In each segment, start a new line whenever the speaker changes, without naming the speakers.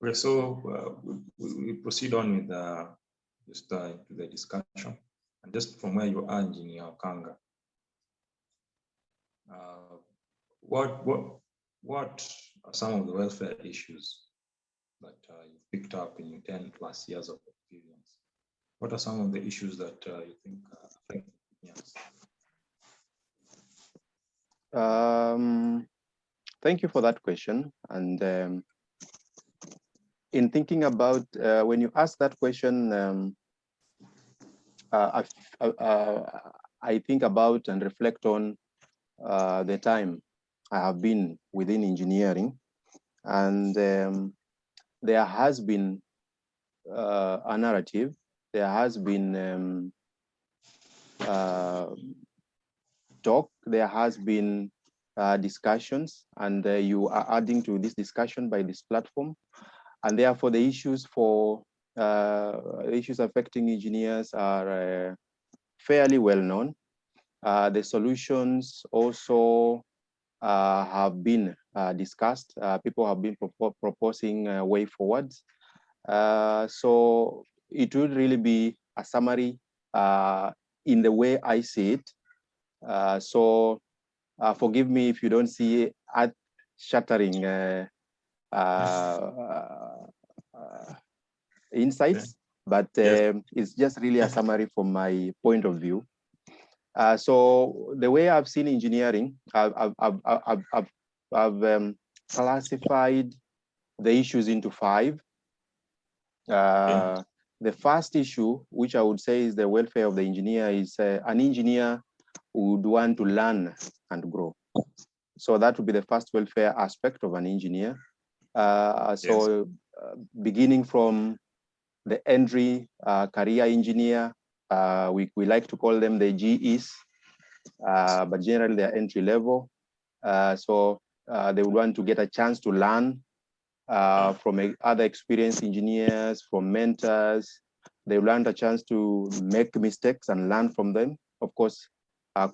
Okay, so we proceed on with just into the discussion, and just from where you are, Engineer Okanga, what are some of the welfare issues that you've picked up in your 10+ years of experience? What are some of the issues that you think affect Kenyans?
Thank you for that question. And in thinking about, when you ask that question, I think about and reflect on the time I have been within engineering, and there has been a narrative, there has been talk, there has been discussions, and you are adding to this discussion by this platform. And therefore the issues affecting engineers are fairly well known. The solutions also have been discussed. People have been proposing way forwards. So it would really be a summary in the way I see it. So forgive me if you don't see earth-shattering insights, but it's just really a summary from my point of view. So the way I've seen engineering, I've classified the issues into 5. The first issue, which I would say is the welfare of the engineer, is an engineer would want to learn and grow. So that would be the first welfare aspect of an engineer. Beginning from the entry career engineer, we like to call them the GEs, but generally they're entry level. So they would want to get a chance to learn from other experienced engineers, from mentors. They would want a chance to make mistakes and learn from them. Of course,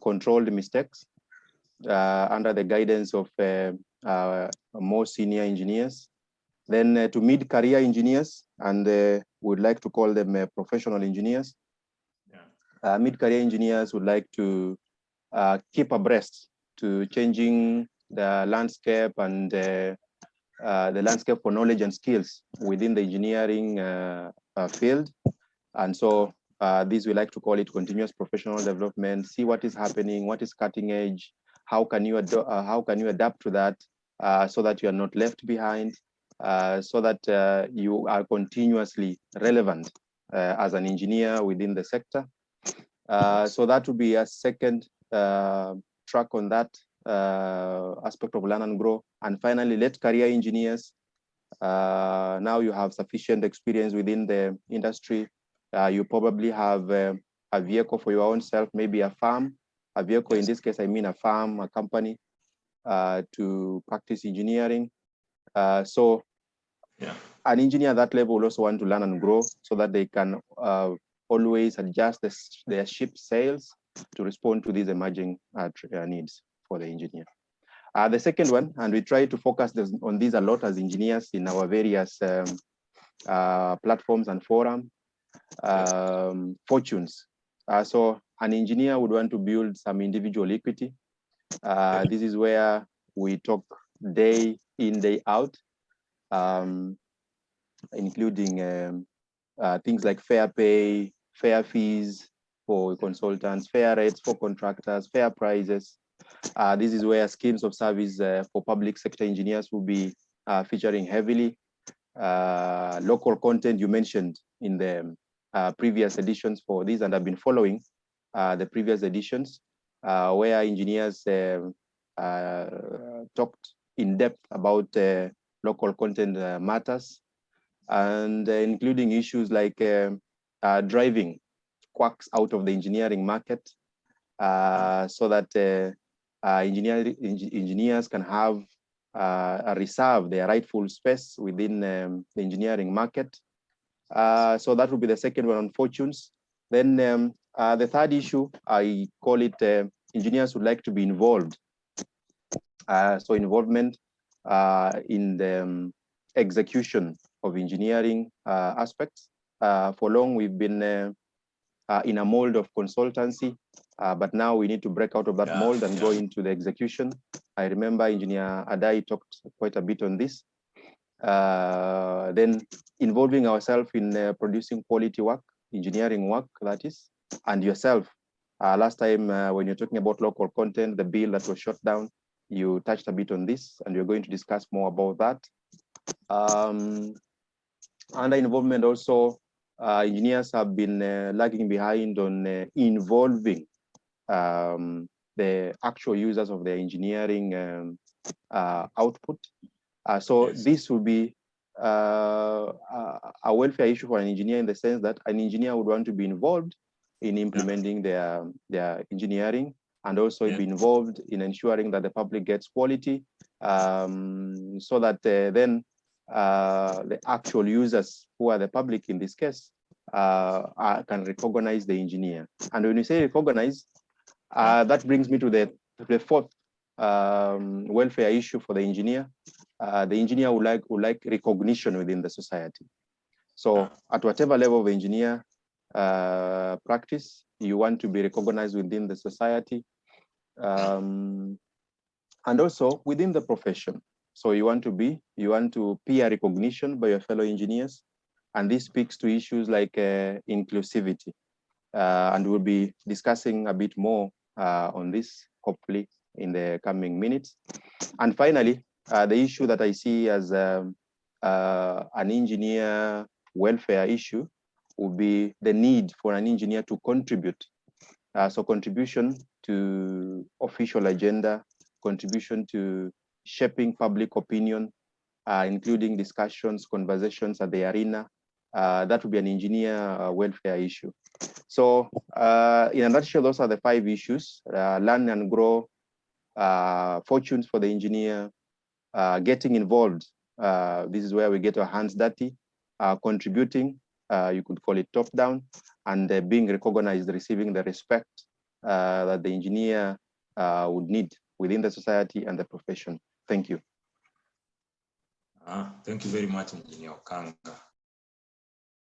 controlled mistakes under the guidance of more senior engineers. Then to mid-career engineers, and would like to call them professional engineers. Mid-career engineers would like to keep abreast to changing the landscape and the landscape for knowledge and skills within the engineering field. And so this we like to call it continuous professional development. See what is happening, what is cutting edge, how can you adapt to that so that you are not left behind, so that you are continuously relevant as an engineer within the sector. So that would be a second track on that aspect of learn and grow. And finally, late career engineers. Now you have sufficient experience within the industry. You probably have a vehicle for your own self, maybe a farm, a vehicle, in this case, I mean a farm, a company, to practice engineering. So an engineer at that level will also want to learn and grow so that they can always adjust their ship sails to respond to these emerging needs for the engineer. The second one, and we try to focus on these a lot as engineers in our various platforms and forums, fortunes. So an engineer would want to build some individual equity. This is where we talk day in, day out, including things like fair pay, fair fees for consultants, fair rates for contractors, fair prices. This is where schemes of service for public sector engineers will be featuring heavily. Local content you mentioned in the previous editions for this, and I've been following the previous editions where engineers talked in depth about local content matters, and including issues like driving quarks out of the engineering market, so that engineers can have reserve their rightful space within the engineering market. So that would be the second one on fortunes. Then the third issue, I call it engineers would like to be involved. So involvement in the execution of engineering aspects. For long, we've been in a mold of consultancy, but now we need to break out of that mold and go into the execution. I remember Engineer Adai talked quite a bit on this. Then involving ourselves in producing quality work, engineering work, that is, and yourself. Last time when you're talking about local content, the bill that was shut down, you touched a bit on this, and we're going to discuss more about that. Under involvement also, engineers have been lagging behind on involving the actual users of their engineering output. So this will be a welfare issue for an engineer, in the sense that an engineer would want to be involved in implementing their engineering, and also be involved in ensuring that the public gets quality, so that then the actual users, who are the public in this case, can recognize the engineer. And when you say recognize, that brings me to the fourth welfare issue for the engineer. The engineer would like recognition within the society. So at whatever level of engineer practice, you want to be recognized within the society, and also within the profession. So you want to peer recognition by your fellow engineers, and this speaks to issues like inclusivity, and we'll be discussing a bit more on this, hopefully, in the coming minutes. And finally, the issue that I see as an engineer welfare issue would be the need for an engineer to contribute. So contribution to official agenda, contribution to shaping public opinion, including discussions, conversations at the arena. That would be an engineer welfare issue. So in a nutshell, those are the 5 issues: learn and grow, fortunes for the engineer, getting involved. This is where we get our hands dirty, contributing, you could call it top down, and being recognized, receiving the respect that the engineer would need within the society and the profession. Thank you.
Thank you very much, Engineer Okanga.